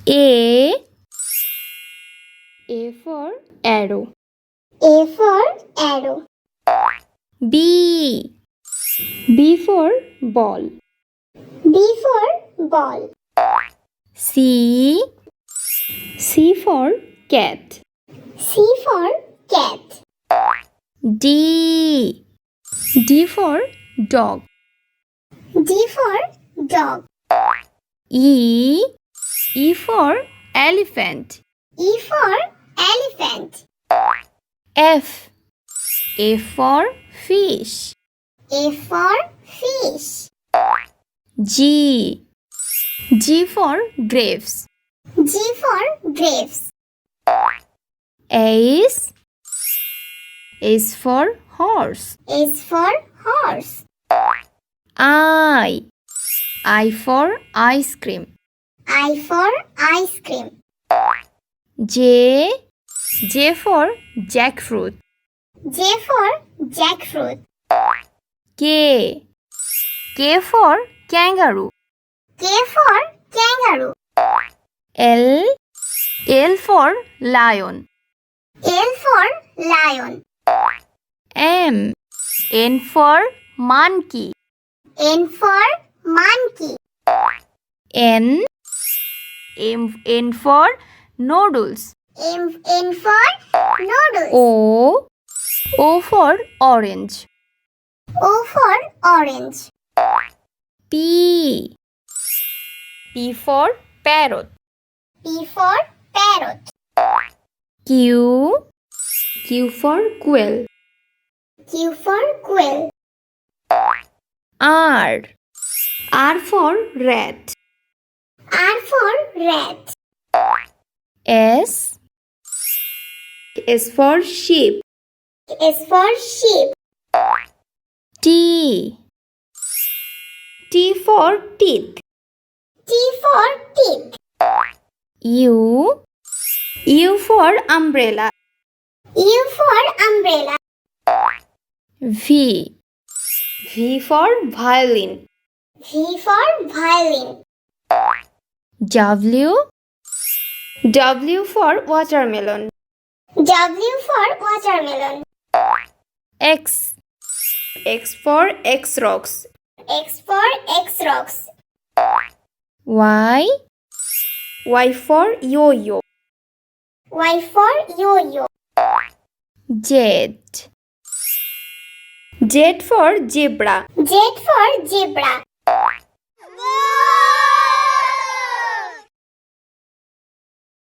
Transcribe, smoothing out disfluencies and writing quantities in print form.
A for arrow. A for arrow. B for ball. B for ball. C for cat. C for cat. D for dog. D for dog. E for elephant. E for elephant. F for fish. A for fish. G for grapes. G for grapes. H for horse. H for horse. I for ice cream. I for ice cream. J for jackfruit. J for jackfruit. K for kangaroo. K for kangaroo. L for lion. L for lion. N for monkey. N for monkey. N for noodles. N for noodles. O for orange. O for orange. P for parrot. P for parrot. Q for quail. Q for quail. R for rat. R for rat. S for sheep. S for sheep. T for teeth. T for teeth. U for umbrella. U for umbrella. V for violin. V for violin. W for watermelon. W for watermelon. X for X-rocks. X for X-rocks. Y for yo-yo. Y for yo-yo. Z for zebra. Z for zebra.